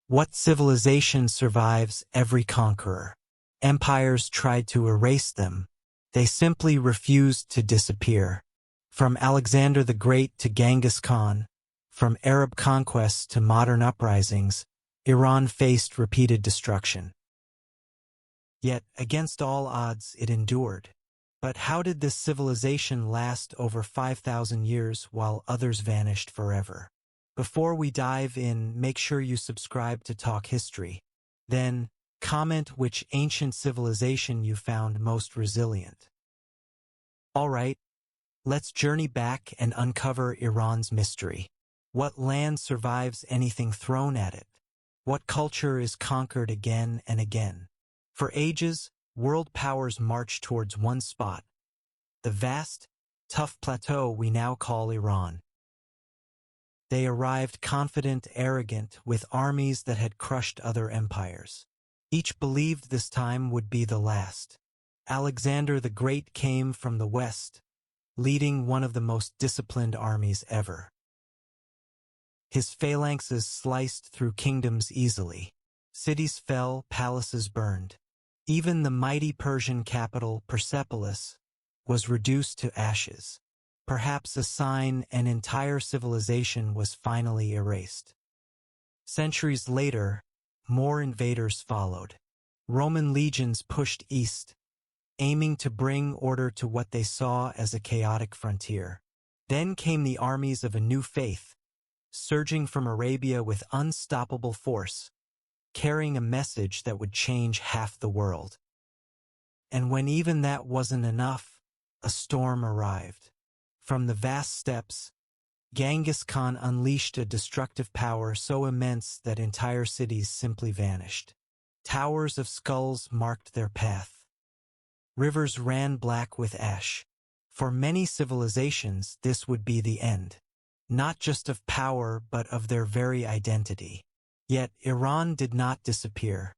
What civilization survives every conqueror? Empires tried to erase them. They simply refused to disappear. From Alexander the Great to Genghis Khan, from Arab conquests to modern uprisings, Iran faced repeated destruction. Yet, against all odds, it endured. But how did this civilization last over 5,000 years while others vanished forever? Before we dive in, make sure you subscribe to Talk History. Then, comment which ancient civilization you found most resilient. Alright, let's journey back and uncover Iran's mystery. What land survives anything thrown at it? What culture is conquered again and again? For ages, world powers marched towards one spot, the vast, tough plateau we now call Iran. They arrived confident, arrogant, with armies that had crushed other empires. Each believed this time would be the last. Alexander the Great came from the west, leading one of the most disciplined armies ever. His phalanxes sliced through kingdoms easily. Cities fell, palaces burned. Even the mighty Persian capital, Persepolis, was reduced to ashes. Perhaps a sign an entire civilization was finally erased. Centuries later, more invaders followed. Roman legions pushed east, aiming to bring order to what they saw as a chaotic frontier. Then came the armies of a new faith, surging from Arabia with unstoppable force, carrying a message that would change half the world. And when even that wasn't enough, a storm arrived. From the vast steppes, Genghis Khan unleashed a destructive power so immense that entire cities simply vanished. Towers of skulls marked their path. Rivers ran black with ash. For many civilizations, this would be the end, not just of power but of their very identity. Yet Iran did not disappear.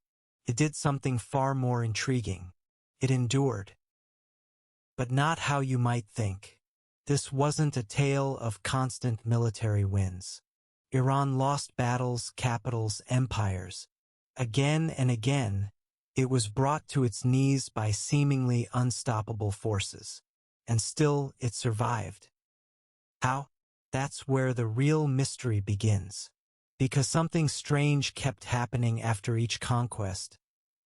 It did something far more intriguing. It endured. But not how you might think. This wasn't a tale of constant military wins. Iran lost battles, capitals, empires. Again and again, it was brought to its knees by seemingly unstoppable forces. And still, it survived. How? That's where the real mystery begins. Because something strange kept happening after each conquest,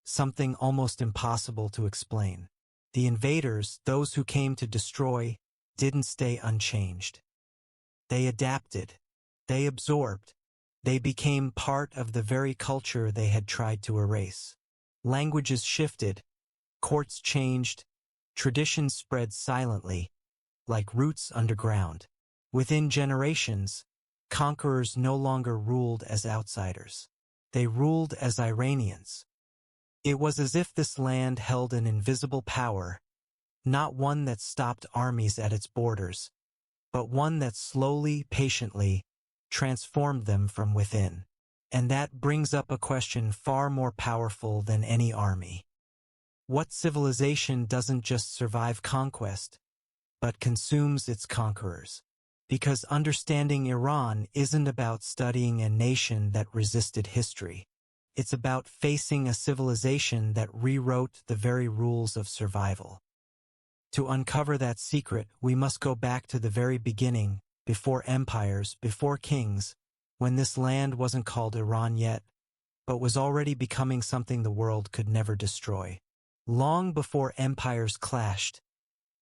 something almost impossible to explain. The invaders, those who came to destroy, didn't stay unchanged. They adapted. They absorbed. They became part of the very culture they had tried to erase. Languages shifted. Courts changed. Traditions spread silently, like roots underground. Within generations, conquerors no longer ruled as outsiders. They ruled as Iranians. It was as if this land held an invisible power, not one that stopped armies at its borders, but one that slowly, patiently, transformed them from within. And that brings up a question far more powerful than any army. What civilization doesn't just survive conquest, but consumes its conquerors? Because understanding Iran isn't about studying a nation that resisted history. It's about facing a civilization that rewrote the very rules of survival. To uncover that secret, we must go back to the very beginning, before empires, before kings, when this land wasn't called Iran yet, but was already becoming something the world could never destroy. Long before empires clashed,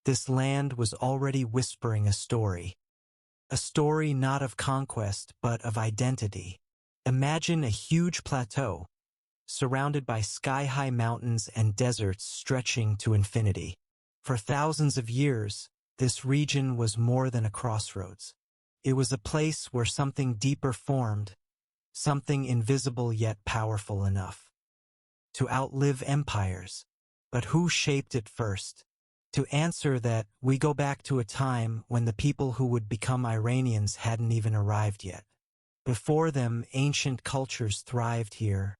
this land was already whispering a story. A story not of conquest, but of identity. Imagine a huge plateau, surrounded by sky-high mountains and deserts stretching to infinity. For thousands of years, this region was more than a crossroads. It was a place where something deeper formed, something invisible yet powerful enough to outlive empires. But who shaped it first? To answer that, we go back to a time when the people who would become Iranians hadn't even arrived yet. Before them, ancient cultures thrived here,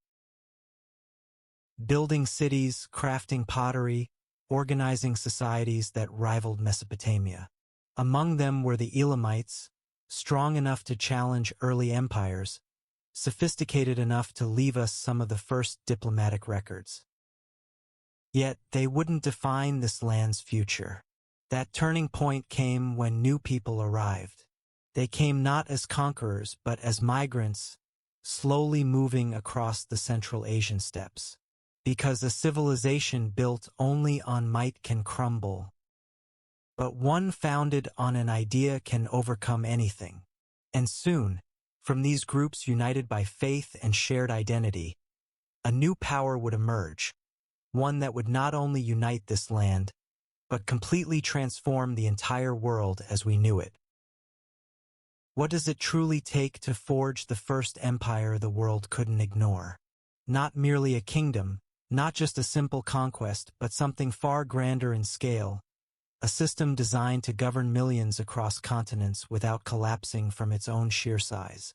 building cities, crafting pottery, organizing societies that rivaled Mesopotamia. Among them were the Elamites, strong enough to challenge early empires, sophisticated enough to leave us some of the first diplomatic records. Yet they wouldn't define this land's future. That turning point came when new people arrived. They came not as conquerors but as migrants, slowly moving across the Central Asian steppes. Because a civilization built only on might can crumble, but one founded on an idea can overcome anything. And soon, from these groups united by faith and shared identity, a new power would emerge, one that would not only unite this land, but completely transform the entire world as we knew it. What does it truly take to forge the first empire the world couldn't ignore? Not merely a kingdom, not just a simple conquest, but something far grander in scale, a system designed to govern millions across continents without collapsing from its own sheer size.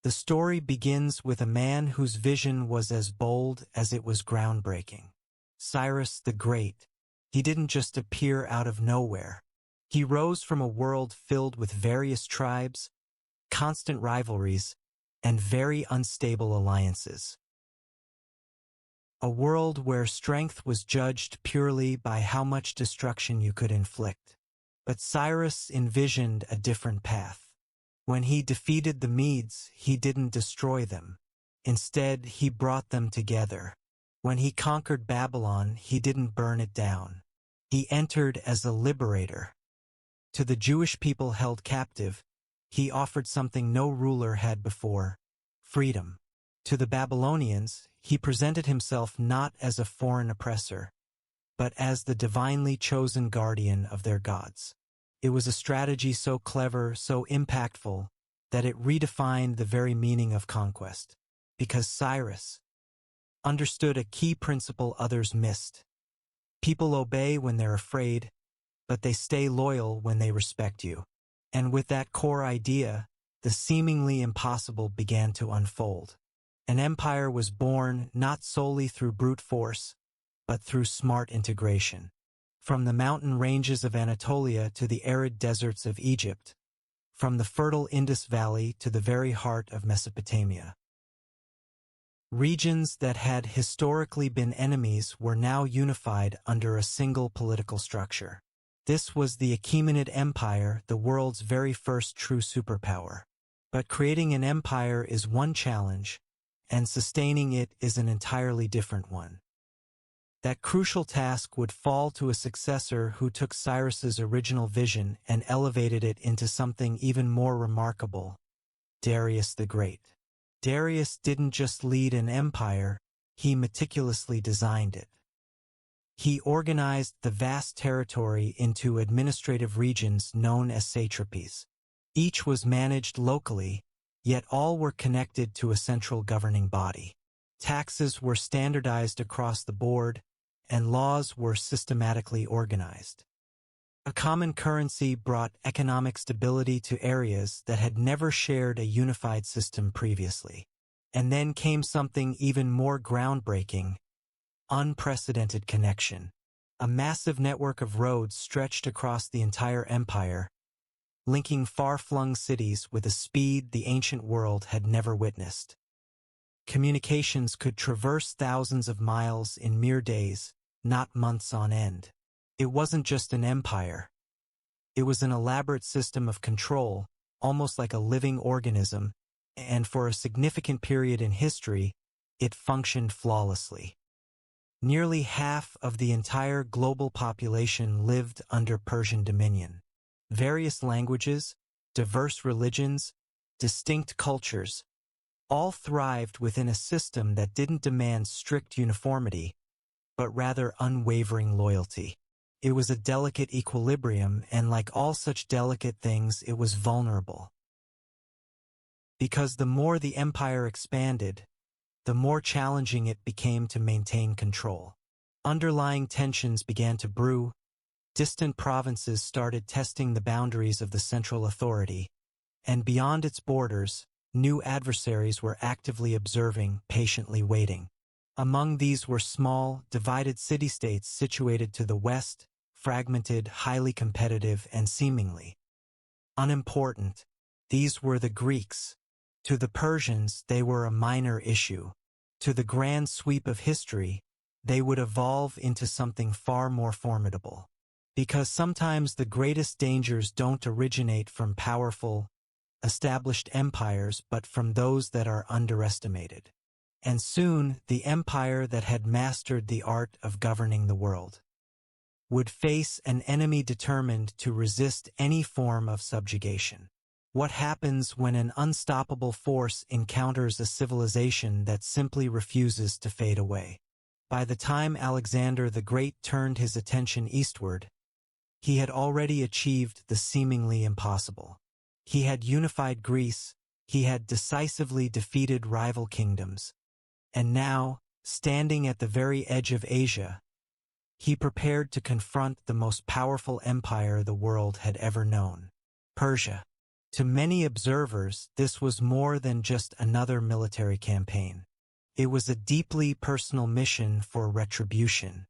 The story begins with a man whose vision was as bold as it was groundbreaking. Cyrus the Great. He didn't just appear out of nowhere. He rose from a world filled with various tribes, constant rivalries, and very unstable alliances. A world where strength was judged purely by how much destruction you could inflict. But Cyrus envisioned a different path. When he defeated the Medes, he didn't destroy them. Instead, he brought them together. When he conquered Babylon, he didn't burn it down. He entered as a liberator. To the Jewish people held captive, he offered something no ruler had before: freedom. To the Babylonians, he presented himself not as a foreign oppressor, but as the divinely chosen guardian of their gods. It was a strategy so clever, so impactful, that it redefined the very meaning of conquest. Because Cyrus understood a key principle others missed. People obey when they're afraid, but they stay loyal when they respect you. And with that core idea, the seemingly impossible began to unfold. An empire was born not solely through brute force, but through smart integration. From the mountain ranges of Anatolia to the arid deserts of Egypt, from the fertile Indus Valley to the very heart of Mesopotamia. Regions that had historically been enemies were now unified under a single political structure. This was the Achaemenid Empire, the world's very first true superpower. But creating an empire is one challenge, and sustaining it is an entirely different one. That crucial task would fall to a successor who took Cyrus's original vision and elevated it into something even more remarkable: Darius the Great. Darius didn't just lead an empire, he meticulously designed it. He organized the vast territory into administrative regions known as satrapies. Each was managed locally, yet all were connected to a central governing body. Taxes were standardized across the board, and laws were systematically organized. A common currency brought economic stability to areas that had never shared a unified system previously. And then came something even more groundbreaking: unprecedented connection. A massive network of roads stretched across the entire empire, linking far-flung cities with a speed the ancient world had never witnessed. Communications could traverse thousands of miles in mere days, not months on end. It wasn't just an empire. It was an elaborate system of control, almost like a living organism, and for a significant period in history, it functioned flawlessly. Nearly half of the entire global population lived under Persian dominion. Various languages, diverse religions, distinct cultures, all thrived within a system that didn't demand strict uniformity, but rather unwavering loyalty. It was a delicate equilibrium, and like all such delicate things, it was vulnerable. Because the more the empire expanded, the more challenging it became to maintain control. Underlying tensions began to brew. Distant provinces started testing the boundaries of the central authority, and beyond its borders, new adversaries were actively observing, patiently waiting. Among these were small, divided city-states situated to the west, fragmented, highly competitive, and seemingly unimportant. These were the Greeks, To the Persians, they were a minor issue. To the grand sweep of history, they would evolve into something far more formidable. Because sometimes the greatest dangers don't originate from powerful, established empires but from those that are underestimated. And soon, the empire that had mastered the art of governing the world would face an enemy determined to resist any form of subjugation. What happens when an unstoppable force encounters a civilization that simply refuses to fade away? By the time Alexander the Great turned his attention eastward, he had already achieved the seemingly impossible. He had unified Greece, he had decisively defeated rival kingdoms, and now, standing at the very edge of Asia, he prepared to confront the most powerful empire the world had ever known, Persia. To many observers, this was more than just another military campaign. It was a deeply personal mission for retribution,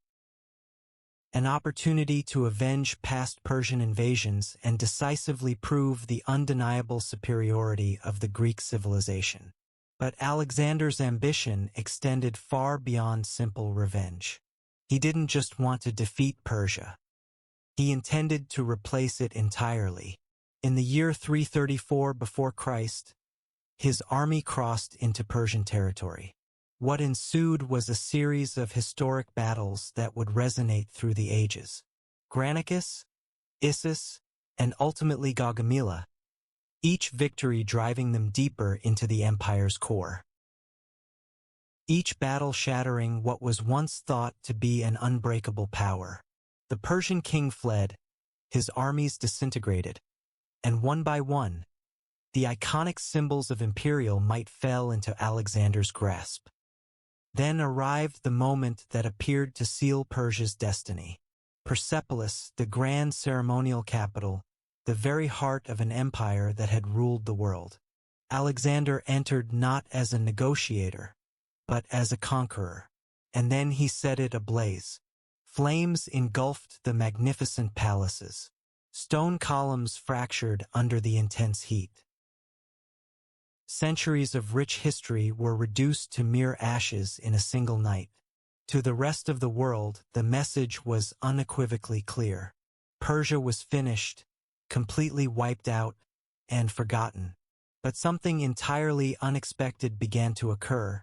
an opportunity to avenge past Persian invasions and decisively prove the undeniable superiority of the Greek civilization. But Alexander's ambition extended far beyond simple revenge. He didn't just want to defeat Persia. He intended to replace it entirely. In the year 334 before Christ, his army crossed into Persian territory. What ensued was a series of historic battles that would resonate through the ages. Granicus, Issus, and ultimately Gaugamela, each victory driving them deeper into the empire's core. Each battle shattering what was once thought to be an unbreakable power. The Persian king fled, his armies disintegrated, and one by one, the iconic symbols of imperial might fell into Alexander's grasp. Then arrived the moment that appeared to seal Persia's destiny. Persepolis, the grand ceremonial capital, the very heart of an empire that had ruled the world. Alexander entered not as a negotiator, but as a conqueror, and then he set it ablaze. Flames engulfed the magnificent palaces. Stone columns fractured under the intense heat. Centuries of rich history were reduced to mere ashes in a single night. To the rest of the world, the message was unequivocally clear. Persia was finished, completely wiped out, and forgotten. But something entirely unexpected began to occur,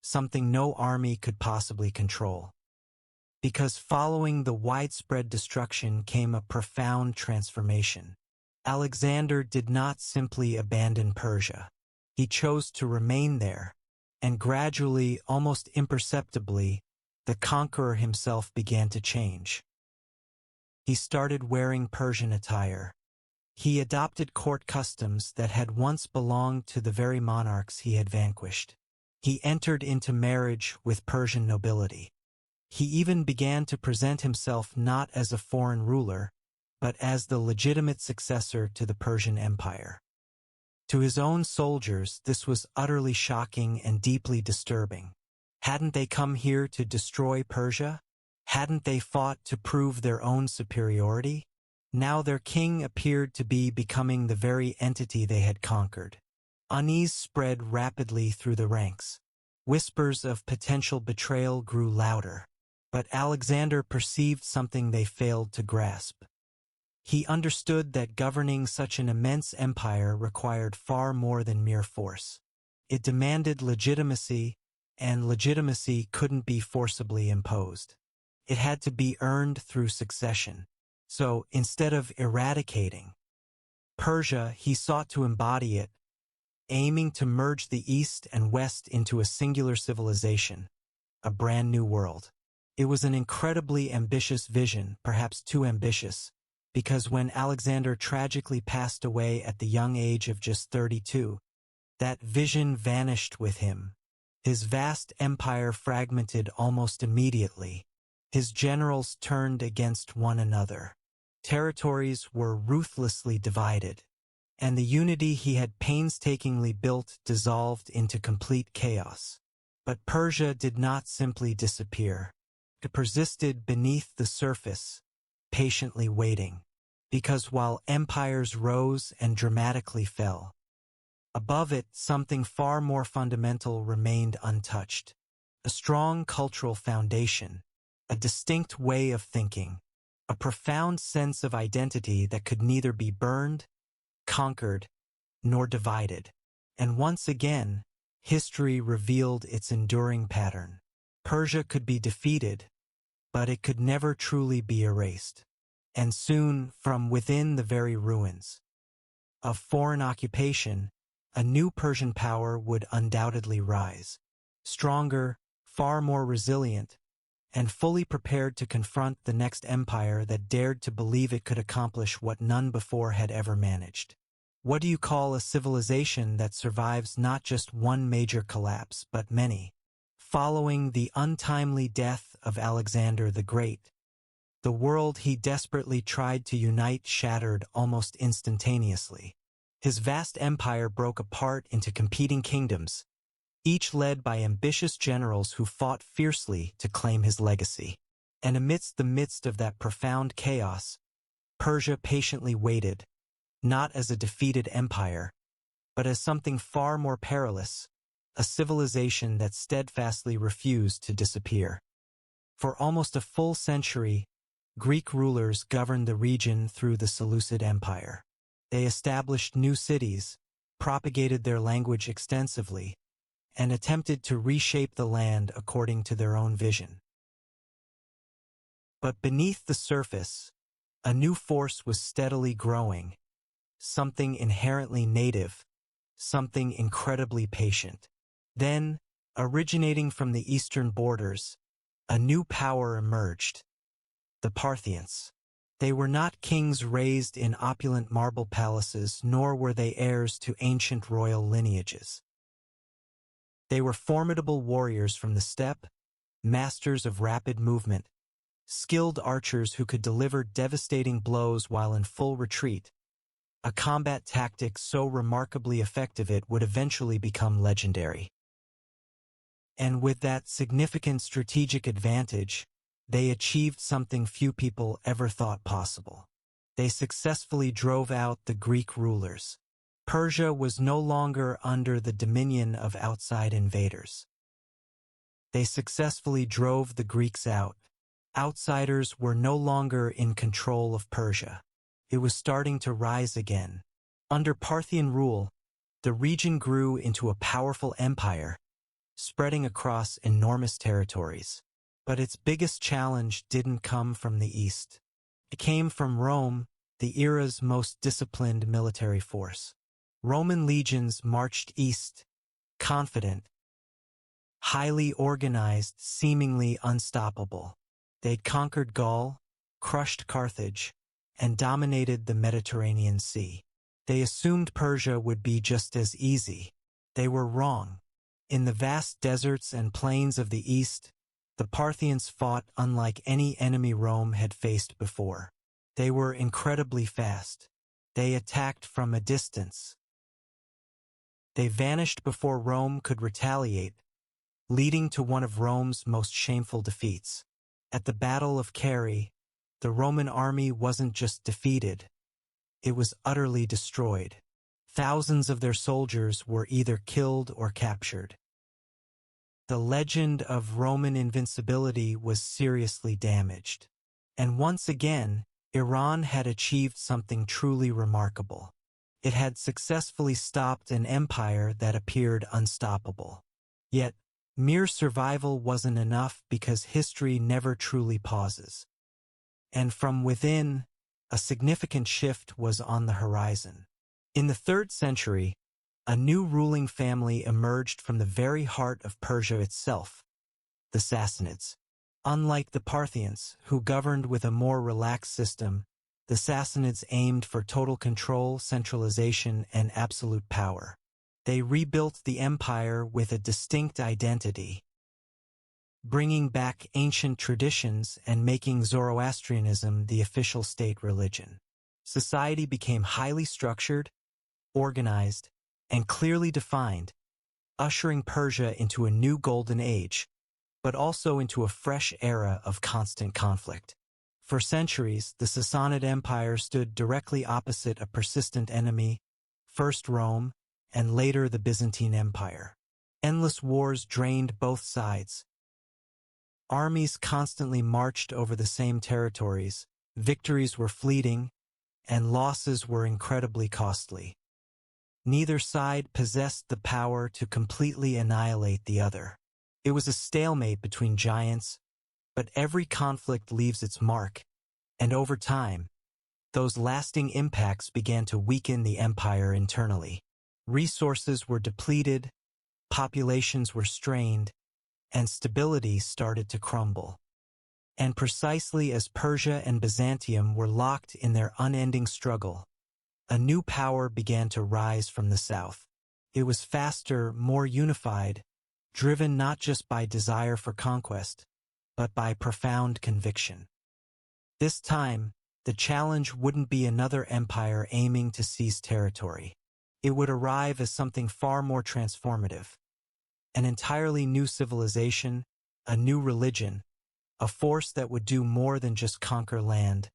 something no army could possibly control. Because following the widespread destruction came a profound transformation. Alexander did not simply abandon Persia. He chose to remain there, and gradually, almost imperceptibly, the conqueror himself began to change. He started wearing Persian attire. He adopted court customs that had once belonged to the very monarchs he had vanquished. He entered into marriage with Persian nobility. He even began to present himself not as a foreign ruler, but as the legitimate successor to the Persian Empire. To his own soldiers, this was utterly shocking and deeply disturbing. Hadn't they come here to destroy Persia? Hadn't they fought to prove their own superiority? Now their king appeared to be becoming the very entity they had conquered. Unease spread rapidly through the ranks. Whispers of potential betrayal grew louder. But Alexander perceived something they failed to grasp. He understood that governing such an immense empire required far more than mere force. It demanded legitimacy, and legitimacy couldn't be forcibly imposed. It had to be earned through succession. So, instead of eradicating Persia, he sought to embody it, aiming to merge the East and West into a singular civilization, a brand new world. It was an incredibly ambitious vision, perhaps too ambitious, because when Alexander tragically passed away at the young age of just 32, that vision vanished with him. His vast empire fragmented almost immediately. His generals turned against one another. Territories were ruthlessly divided, and the unity he had painstakingly built dissolved into complete chaos. But Persia did not simply disappear. It persisted beneath the surface, patiently waiting. Because while empires rose and dramatically fell, Above it, something far more fundamental remained untouched. A strong cultural foundation, a distinct way of thinking, a profound sense of identity that could neither be burned, conquered, nor divided. And once again, history revealed its enduring pattern. Persia could be defeated, but it could never truly be erased. And soon, from within the very ruins of foreign occupation, a new Persian power would undoubtedly rise. Stronger, far more resilient, and fully prepared to confront the next empire that dared to believe it could accomplish what none before had ever managed. What do you call a civilization that survives not just one major collapse, but many? Following the untimely death of Alexander the Great, the world he desperately tried to unite shattered almost instantaneously. His vast empire broke apart into competing kingdoms, each led by ambitious generals who fought fiercely to claim his legacy. And amidst the midst of that profound chaos, Persia patiently waited, not as a defeated empire, but as something far more perilous, a civilization that steadfastly refused to disappear. For almost a full century, Greek rulers governed the region through the Seleucid Empire. They established new cities, propagated their language extensively, and attempted to reshape the land according to their own vision. But beneath the surface, a new force was steadily growing, something inherently native, something incredibly patient. Then, originating from the eastern borders, a new power emerged: the Parthians. They were not kings raised in opulent marble palaces, nor were they heirs to ancient royal lineages. They were formidable warriors from the steppe, masters of rapid movement, skilled archers who could deliver devastating blows while in full retreat, a combat tactic so remarkably effective it would eventually become legendary. And with that significant strategic advantage, they achieved something few people ever thought possible. They successfully drove out the Greek rulers. Persia was no longer under the dominion of outside invaders. They successfully drove the Greeks out. Outsiders were no longer in control of Persia. It was starting to rise again. Under Parthian rule, the region grew into a powerful empire, spreading across enormous territories. But its biggest challenge didn't come from the east. It came from Rome, the era's most disciplined military force. Roman legions marched east, confident, highly organized, seemingly unstoppable. They'd conquered Gaul, crushed Carthage, and dominated the Mediterranean Sea. They assumed Persia would be just as easy. They were wrong. In the vast deserts and plains of the east, the Parthians fought unlike any enemy Rome had faced before. They were incredibly fast. They attacked from a distance. They vanished before Rome could retaliate, leading to one of Rome's most shameful defeats. At the Battle of Carrhae, the Roman army wasn't just defeated, it was utterly destroyed. Thousands of their soldiers were either killed or captured. The legend of Roman invincibility was seriously damaged. And once again, Iran had achieved something truly remarkable. It had successfully stopped an empire that appeared unstoppable. Yet, mere survival wasn't enough because history never truly pauses. And from within, a significant shift was on the horizon. In the 3rd century, a new ruling family emerged from the very heart of Persia itself, the Sassanids. Unlike the Parthians, who governed with a more relaxed system, the Sassanids aimed for total control, centralization, and absolute power. They rebuilt the empire with a distinct identity, bringing back ancient traditions and making Zoroastrianism the official state religion. Society became highly structured, organized, and clearly defined, ushering Persia into a new golden age, but also into a fresh era of constant conflict. For centuries, the Sassanid Empire stood directly opposite a persistent enemy, first Rome, and later the Byzantine Empire. Endless wars drained both sides. Armies constantly marched over the same territories, victories were fleeting, and losses were incredibly costly. Neither side possessed the power to completely annihilate the other. It was a stalemate between giants, but every conflict leaves its mark, and over time, those lasting impacts began to weaken the empire internally. Resources were depleted, populations were strained, and stability started to crumble. And precisely as Persia and Byzantium were locked in their unending struggle, a new power began to rise from the south. It was faster, more unified, driven not just by desire for conquest, but by profound conviction. This time, the challenge wouldn't be another empire aiming to seize territory. It would arrive as something far more transformative. An entirely new civilization, a new religion, a force that would do more than just conquer land.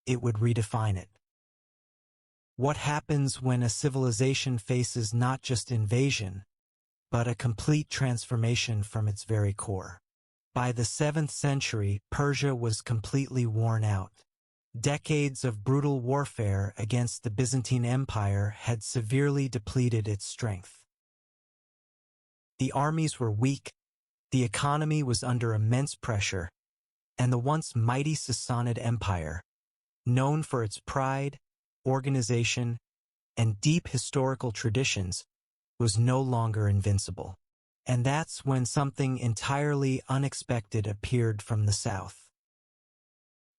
It would redefine it. What happens when a civilization faces not just invasion, but a complete transformation from its very core? By the 7th century, Persia was completely worn out. Decades of brutal warfare against the Byzantine Empire had severely depleted its strength. The armies were weak, the economy was under immense pressure, and the once mighty Sassanid Empire, known for its pride, organization, and deep historical traditions, was no longer invincible. And that's when something entirely unexpected appeared from the south.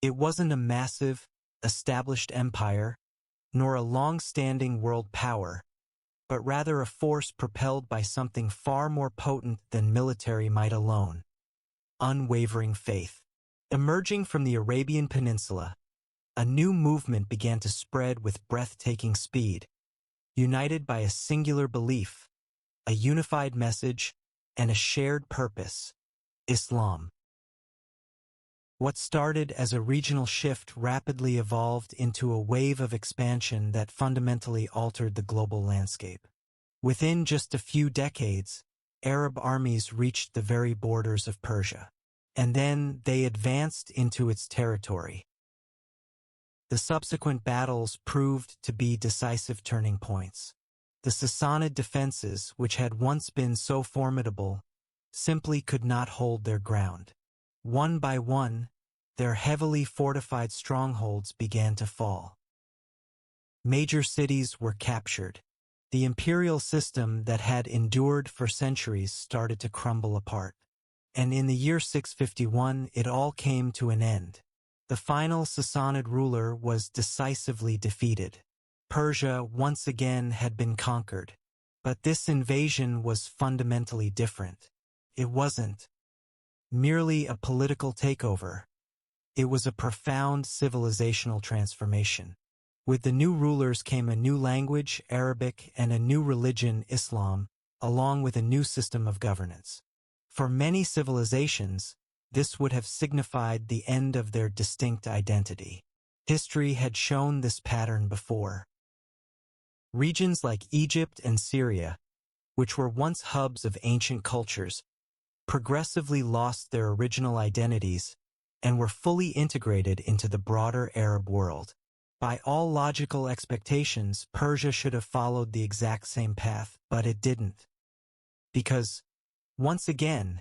It wasn't a massive, established empire, nor a long-standing world power, but rather a force propelled by something far more potent than military might alone: unwavering faith. Emerging from the Arabian Peninsula, a new movement began to spread with breathtaking speed, united by a singular belief, a unified message, and a shared purpose: Islam. What started as a regional shift rapidly evolved into a wave of expansion that fundamentally altered the global landscape. Within just a few decades, Arab armies reached the very borders of Persia, and then they advanced into its territory. The subsequent battles proved to be decisive turning points. The Sassanid defenses, which had once been so formidable, simply could not hold their ground. One by one, their heavily fortified strongholds began to fall. Major cities were captured. The imperial system that had endured for centuries started to crumble apart. And in the year 651, it all came to an end. The final Sassanid ruler was decisively defeated. Persia once again had been conquered. But this invasion was fundamentally different. It wasn't merely a political takeover. It was a profound civilizational transformation. With the new rulers came a new language, Arabic, and a new religion, Islam, along with a new system of governance. For many civilizations, this would have signified the end of their distinct identity. History had shown this pattern before. Regions like Egypt and Syria, which were once hubs of ancient cultures, progressively lost their original identities and were fully integrated into the broader Arab world. By all logical expectations, Persia should have followed the exact same path, but it didn't. Because, once again,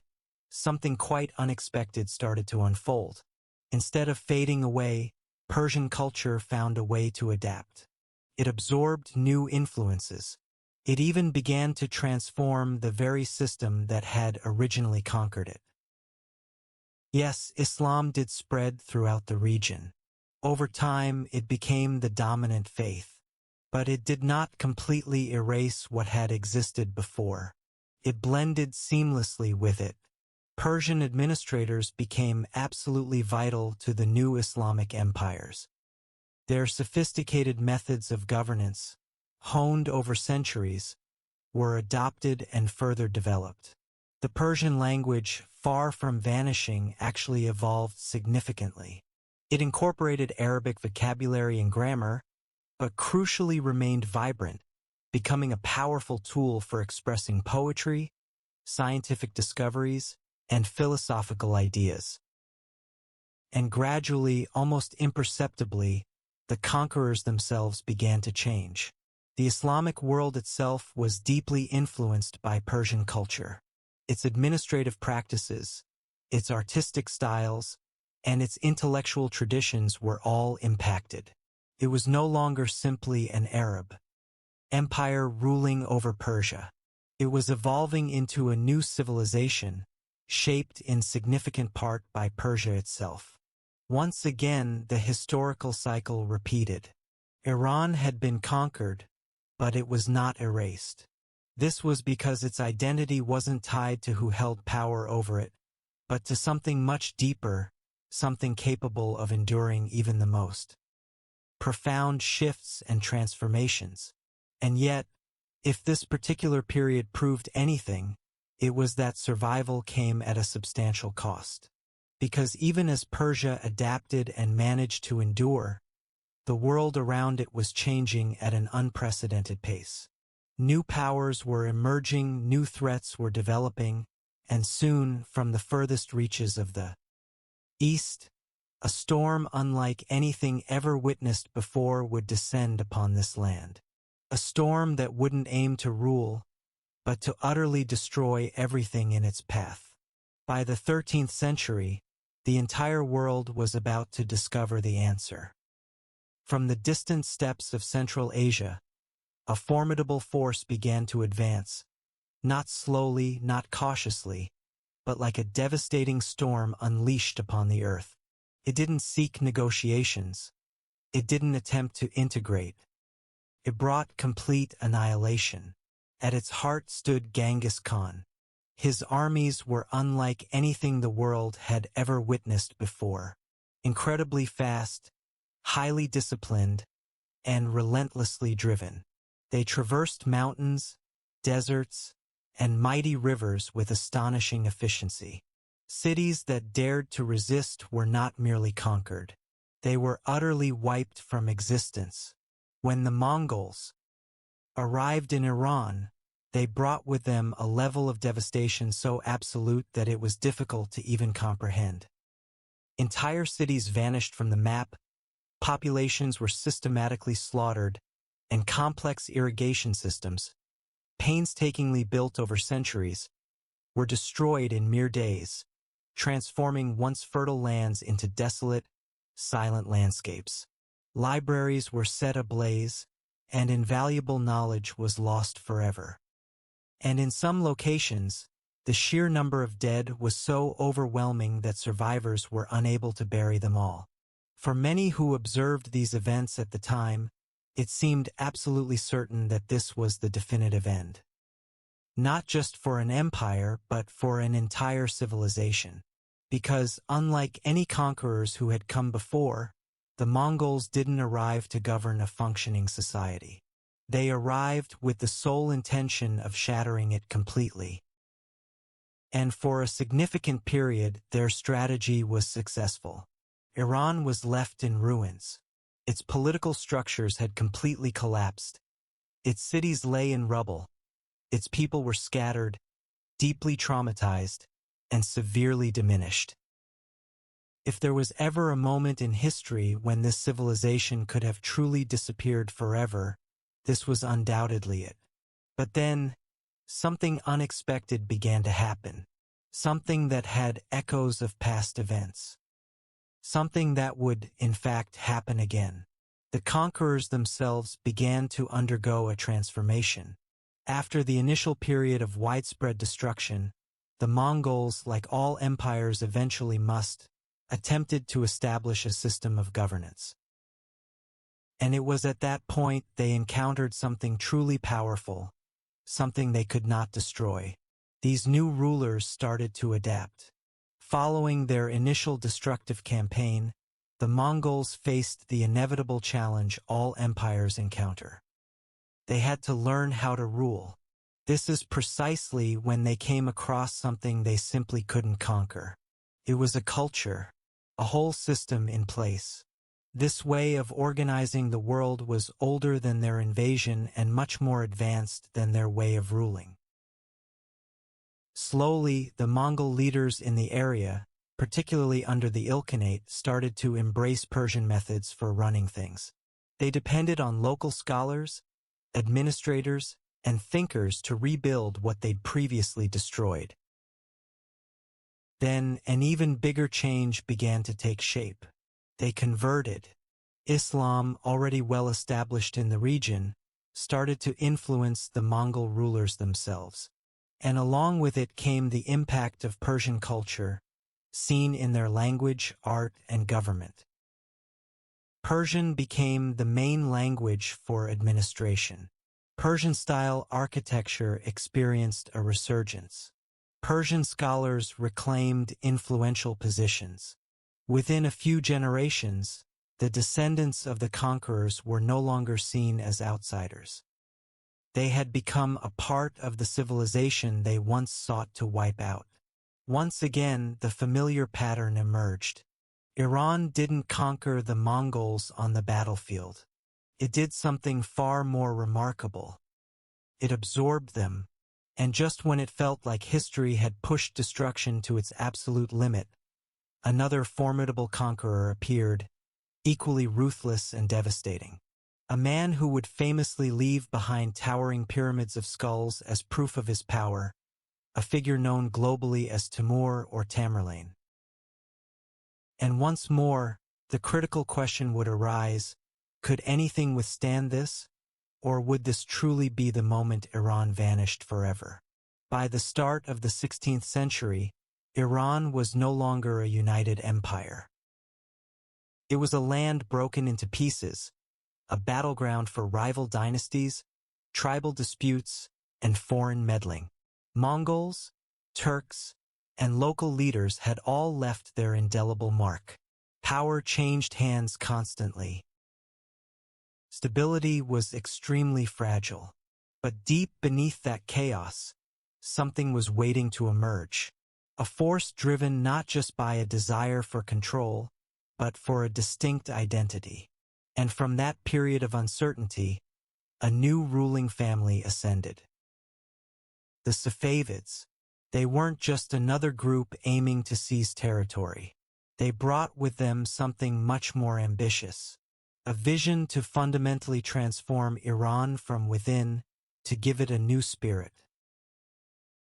something quite unexpected started to unfold. Instead of fading away, Persian culture found a way to adapt. It absorbed new influences. It even began to transform the very system that had originally conquered it. Yes, Islam did spread throughout the region. Over time, it became the dominant faith. But it did not completely erase what had existed before. It blended seamlessly with it. Persian administrators became absolutely vital to the new Islamic empires. Their sophisticated methods of governance, honed over centuries, were adopted and further developed. The Persian language, far from vanishing, actually evolved significantly. It incorporated Arabic vocabulary and grammar, but crucially remained vibrant, becoming a powerful tool for expressing poetry, scientific discoveries, and philosophical ideas. And gradually, almost imperceptibly, the conquerors themselves began to change. The Islamic world itself was deeply influenced by Persian culture. Its administrative practices, its artistic styles, and its intellectual traditions were all impacted. It was no longer simply an Arab empire ruling over Persia. It was evolving into a new civilization, shaped in significant part by Persia itself. Once again, the historical cycle repeated. Iran had been conquered, but it was not erased. This was because its identity wasn't tied to who held power over it, but to something much deeper, something capable of enduring even the most profound shifts and transformations. And yet, if this particular period proved anything, it was that survival came at a substantial cost. Because even as Persia adapted and managed to endure, the world around it was changing at an unprecedented pace. New powers were emerging, new threats were developing, and soon, from the furthest reaches of the East, a storm unlike anything ever witnessed before would descend upon this land. A storm that wouldn't aim to rule, but to utterly destroy everything in its path. By the 13th century, the entire world was about to discover the answer. From the distant steppes of Central Asia, a formidable force began to advance, not slowly, not cautiously, but like a devastating storm unleashed upon the earth. It didn't seek negotiations. It didn't attempt to integrate. It brought complete annihilation. At its heart stood Genghis Khan. His armies were unlike anything the world had ever witnessed before. Incredibly fast, highly disciplined, and relentlessly driven. They traversed mountains, deserts, and mighty rivers with astonishing efficiency. Cities that dared to resist were not merely conquered. They were utterly wiped from existence. When the Mongols arrived in Iran, they brought with them a level of devastation so absolute that it was difficult to even comprehend. Entire cities vanished from the map, populations were systematically slaughtered, and complex irrigation systems, painstakingly built over centuries, were destroyed in mere days, transforming once fertile lands into desolate, silent landscapes. Libraries were set ablaze, and invaluable knowledge was lost forever. And in some locations, the sheer number of dead was so overwhelming that survivors were unable to bury them all. For many who observed these events at the time, it seemed absolutely certain that this was the definitive end. Not just for an empire, but for an entire civilization. Because, unlike any conquerors who had come before, the Mongols didn't arrive to govern a functioning society. They arrived with the sole intention of shattering it completely. And for a significant period, their strategy was successful. Iran was left in ruins. Its political structures had completely collapsed. Its cities lay in rubble. Its people were scattered, deeply traumatized, and severely diminished. If there was ever a moment in history when this civilization could have truly disappeared forever, this was undoubtedly it. But then, something unexpected began to happen. Something that had echoes of past events. Something that would, in fact, happen again. The conquerors themselves began to undergo a transformation. After the initial period of widespread destruction, the Mongols, like all empires eventually must, attempted to establish a system of governance. And it was at that point they encountered something truly powerful, something they could not destroy. These new rulers started to adapt. Following their initial destructive campaign, the Mongols faced the inevitable challenge all empires encounter. They had to learn how to rule. This is precisely when they came across something they simply couldn't conquer. It was a culture, a whole system in place. This way of organizing the world was older than their invasion and much more advanced than their way of ruling. Slowly, the Mongol leaders in the area, particularly under the Ilkhanate, started to embrace Persian methods for running things. They depended on local scholars, administrators, and thinkers to rebuild what they'd previously destroyed. Then, an even bigger change began to take shape. They converted. Islam, already well established in the region, started to influence the Mongol rulers themselves. And along with it came the impact of Persian culture, seen in their language, art, and government. Persian became the main language for administration. Persian-style architecture experienced a resurgence. Persian scholars reclaimed influential positions. Within a few generations, the descendants of the conquerors were no longer seen as outsiders. They had become a part of the civilization they once sought to wipe out. Once again, the familiar pattern emerged. Iran didn't conquer the Mongols on the battlefield. It did something far more remarkable. It absorbed them, and just when it felt like history had pushed destruction to its absolute limit, another formidable conqueror appeared, equally ruthless and devastating. A man who would famously leave behind towering pyramids of skulls as proof of his power, a figure known globally as Timur or Tamerlane. And once more, the critical question would arise, could anything withstand this? Or would this truly be the moment Iran vanished forever? By the start of the 16th century, Iran was no longer a united empire. It was a land broken into pieces, a battleground for rival dynasties, tribal disputes, and foreign meddling. Mongols, Turks, and local leaders had all left their indelible mark. Power changed hands constantly. Stability was extremely fragile. But deep beneath that chaos, something was waiting to emerge. A force driven not just by a desire for control, but for a distinct identity. And from that period of uncertainty, a new ruling family ascended. The Safavids. They weren't just another group aiming to seize territory. They brought with them something much more ambitious. A vision to fundamentally transform Iran from within, to give it a new spirit.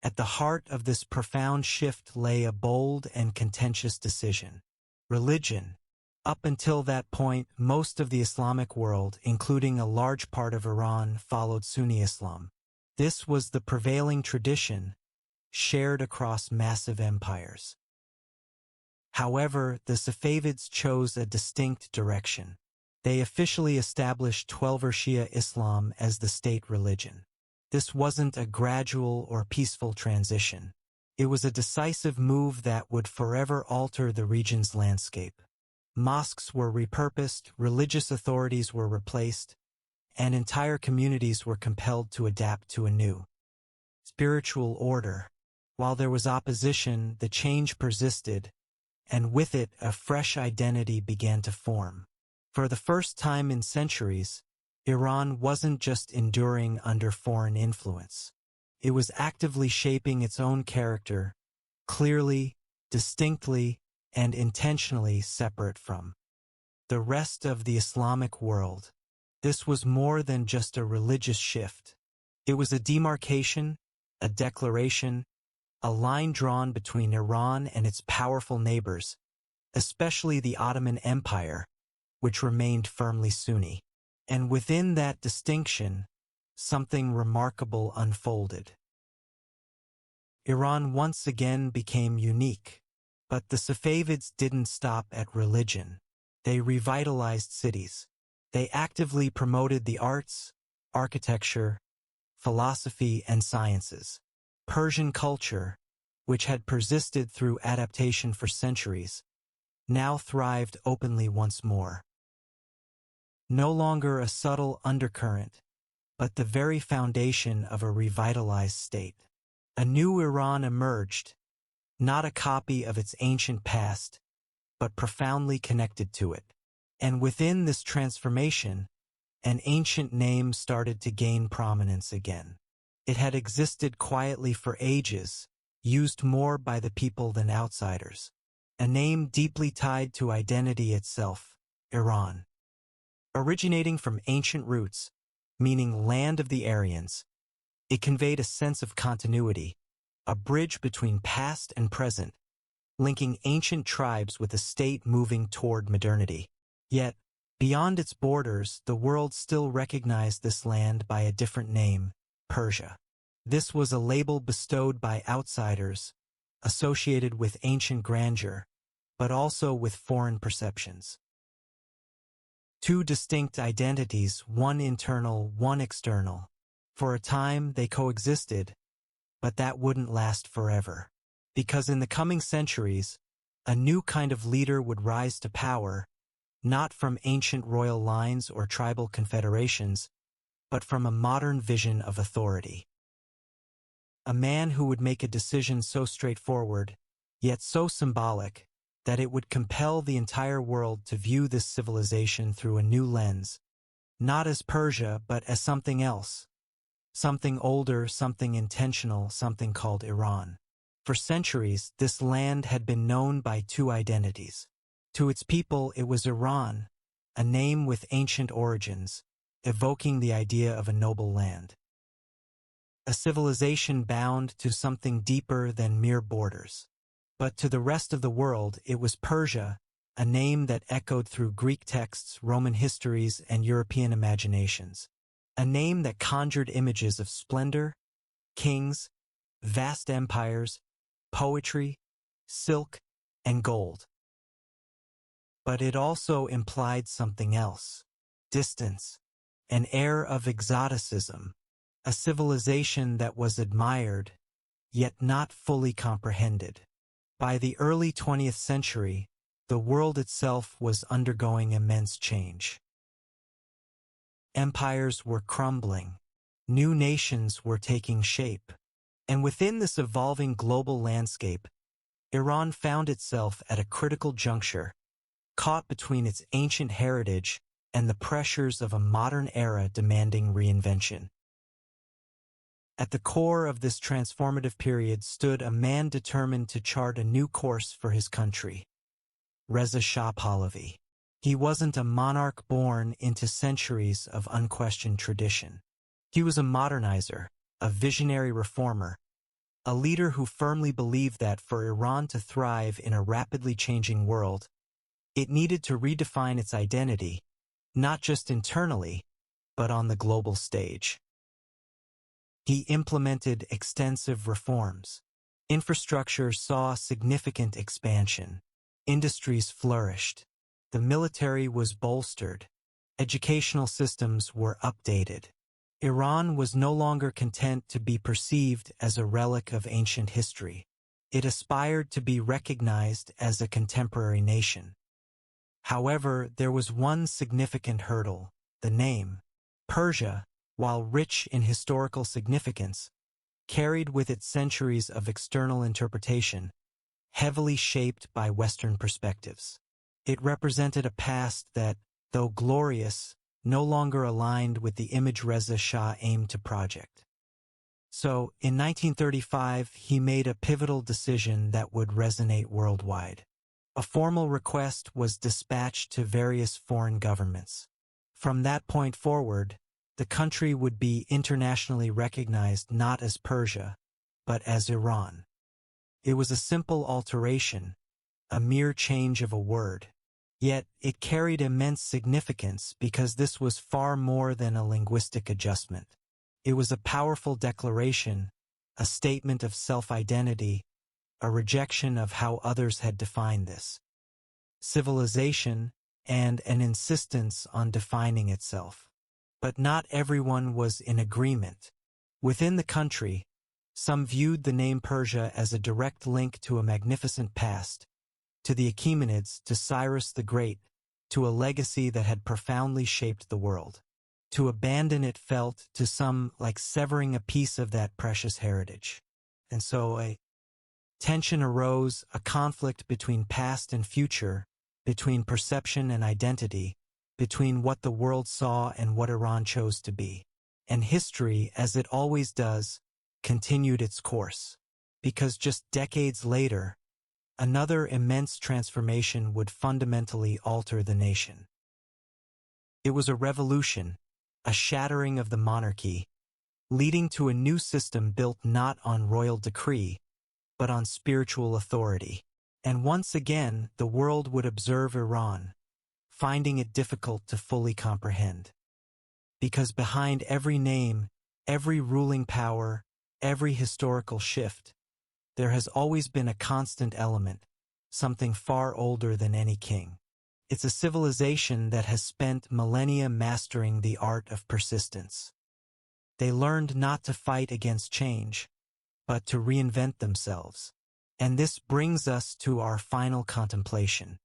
At the heart of this profound shift lay a bold and contentious decision. Religion. Up until that point, most of the Islamic world, including a large part of Iran, followed Sunni Islam. This was the prevailing tradition, shared across massive empires. However, the Safavids chose a distinct direction. They officially established Twelver Shia Islam as the state religion. This wasn't a gradual or peaceful transition. It was a decisive move that would forever alter the region's landscape. Mosques were repurposed, religious authorities were replaced, and entire communities were compelled to adapt to a new spiritual order. While there was opposition, the change persisted, and with it a fresh identity began to form. For the first time in centuries, Iran wasn't just enduring under foreign influence. It was actively shaping its own character, clearly, distinctly, and intentionally separate from the rest of the Islamic world. This was more than just a religious shift. It was a demarcation, a declaration, a line drawn between Iran and its powerful neighbors, especially the Ottoman Empire, which remained firmly Sunni. And within that distinction, something remarkable unfolded. Iran once again became unique, but the Safavids didn't stop at religion. They revitalized cities. They actively promoted the arts, architecture, philosophy, and sciences. Persian culture, which had persisted through adaptation for centuries, now thrived openly once more. No longer a subtle undercurrent, but the very foundation of a revitalized state. A new Iran emerged, not a copy of its ancient past, but profoundly connected to it. And within this transformation, an ancient name started to gain prominence again. It had existed quietly for ages, used more by the people than outsiders. A name deeply tied to identity itself, Iran. Originating from ancient roots, meaning land of the Aryans, it conveyed a sense of continuity, a bridge between past and present, linking ancient tribes with a state moving toward modernity. Yet, beyond its borders, the world still recognized this land by a different name, Persia. This was a label bestowed by outsiders, associated with ancient grandeur, but also with foreign perceptions. Two distinct identities, one internal, one external. For a time, they coexisted, but that wouldn't last forever. Because in the coming centuries, a new kind of leader would rise to power, not from ancient royal lines or tribal confederations, but from a modern vision of authority. A man who would make a decision so straightforward, yet so symbolic, that it would compel the entire world to view this civilization through a new lens, not as Persia, but as something else. Something older, something intentional, something called Iran. For centuries, this land had been known by two identities. To its people, it was Iran, a name with ancient origins, evoking the idea of a noble land. A civilization bound to something deeper than mere borders. But to the rest of the world, it was Persia, a name that echoed through Greek texts, Roman histories, and European imaginations. A name that conjured images of splendor, kings, vast empires, poetry, silk, and gold. But it also implied something else: distance, an air of exoticism, a civilization that was admired, yet not fully comprehended. By the early 20th century, the world itself was undergoing immense change. Empires were crumbling, new nations were taking shape, and within this evolving global landscape, Iran found itself at a critical juncture, caught between its ancient heritage and the pressures of a modern era demanding reinvention. At the core of this transformative period stood a man determined to chart a new course for his country, Reza Shah Pahlavi. He wasn't a monarch born into centuries of unquestioned tradition. He was a modernizer, a visionary reformer, a leader who firmly believed that for Iran to thrive in a rapidly changing world, it needed to redefine its identity, not just internally, but on the global stage. He implemented extensive reforms. Infrastructure saw significant expansion. Industries flourished. The military was bolstered. Educational systems were updated. Iran was no longer content to be perceived as a relic of ancient history. It aspired to be recognized as a contemporary nation. However, there was one significant hurdle: the name. Persia, while rich in historical significance, carried with it centuries of external interpretation, heavily shaped by Western perspectives. It represented a past that, though glorious, no longer aligned with the image Reza Shah aimed to project. So, in 1935, he made a pivotal decision that would resonate worldwide. A formal request was dispatched to various foreign governments. From that point forward, the country would be internationally recognized not as Persia, but as Iran. It was a simple alteration, a mere change of a word. Yet, it carried immense significance because this was far more than a linguistic adjustment. It was a powerful declaration, a statement of self-identity, a rejection of how others had defined this civilization, and an insistence on defining itself. But not everyone was in agreement. Within the country, some viewed the name Persia as a direct link to a magnificent past, to the Achaemenids, to Cyrus the Great, to a legacy that had profoundly shaped the world. To abandon it felt, to some, like severing a piece of that precious heritage. And so a tension arose, a conflict between past and future, between perception and identity, between what the world saw and what Iran chose to be. And history, as it always does, continued its course. Because just decades later, another immense transformation would fundamentally alter the nation. It was a revolution, a shattering of the monarchy, leading to a new system built not on royal decree, but on spiritual authority. And once again, the world would observe Iran, finding it difficult to fully comprehend. Because behind every name, every ruling power, every historical shift, there has always been a constant element, something far older than any king. It's a civilization that has spent millennia mastering the art of persistence. They learned not to fight against change, but to reinvent themselves. And this brings us to our final contemplation.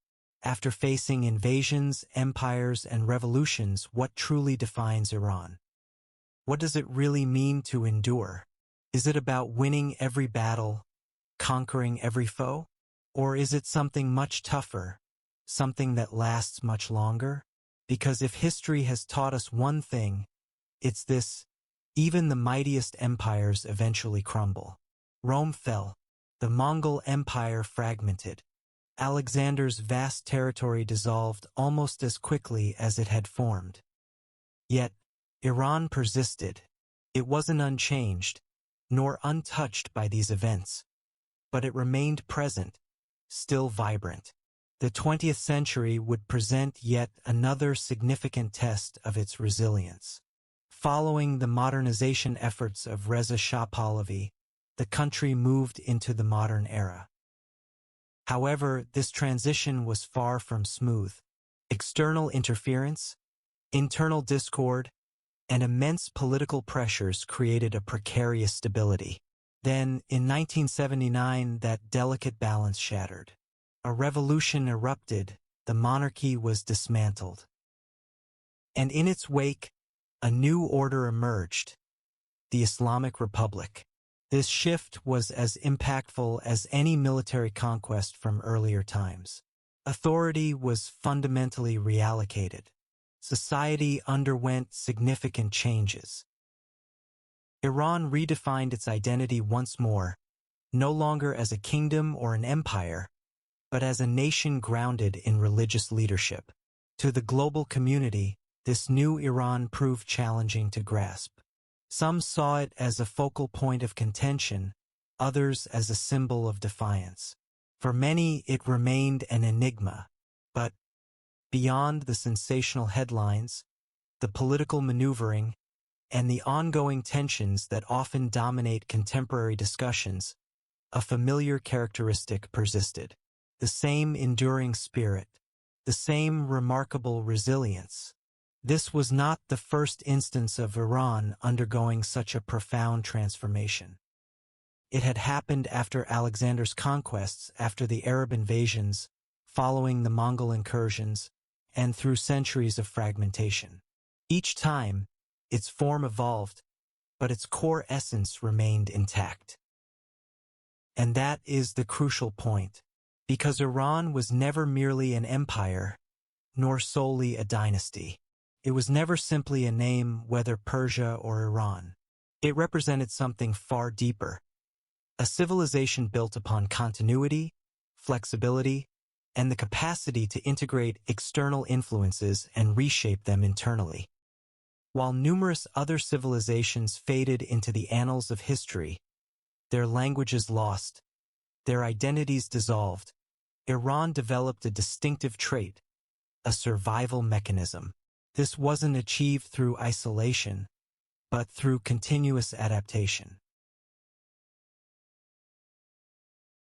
After facing invasions, empires, and revolutions, what truly defines Iran? What does it really mean to endure? Is it about winning every battle, conquering every foe? Or is it something much tougher, something that lasts much longer? Because if history has taught us one thing, it's this: even the mightiest empires eventually crumble. Rome fell, the Mongol Empire fragmented, Alexander's vast territory dissolved almost as quickly as it had formed. Yet, Iran persisted. It wasn't unchanged, nor untouched by these events, but it remained present, still vibrant. The 20th century would present yet another significant test of its resilience. Following the modernization efforts of Reza Shah Pahlavi, the country moved into the modern era. However, this transition was far from smooth. External interference, internal discord, and immense political pressures created a precarious stability. Then, in 1979, that delicate balance shattered. A revolution erupted, the monarchy was dismantled. And in its wake, a new order emerged, the Islamic Republic. This shift was as impactful as any military conquest from earlier times. Authority was fundamentally reallocated. Society underwent significant changes. Iran redefined its identity once more, no longer as a kingdom or an empire, but as a nation grounded in religious leadership. To the global community, this new Iran proved challenging to grasp. Some saw it as a focal point of contention, others as a symbol of defiance. For many, it remained an enigma. But beyond the sensational headlines, the political maneuvering, and the ongoing tensions that often dominate contemporary discussions, a familiar characteristic persisted. The same enduring spirit, the same remarkable resilience. This was not the first instance of Iran undergoing such a profound transformation. It had happened after Alexander's conquests, after the Arab invasions, following the Mongol incursions, and through centuries of fragmentation. Each time, its form evolved, but its core essence remained intact. And that is the crucial point, because Iran was never merely an empire, nor solely a dynasty. It was never simply a name, whether Persia or Iran. It represented something far deeper, a civilization built upon continuity, flexibility, and the capacity to integrate external influences and reshape them internally. While numerous other civilizations faded into the annals of history, their languages lost, their identities dissolved, Iran developed a distinctive trait, a survival mechanism. This wasn't achieved through isolation, but through continuous adaptation.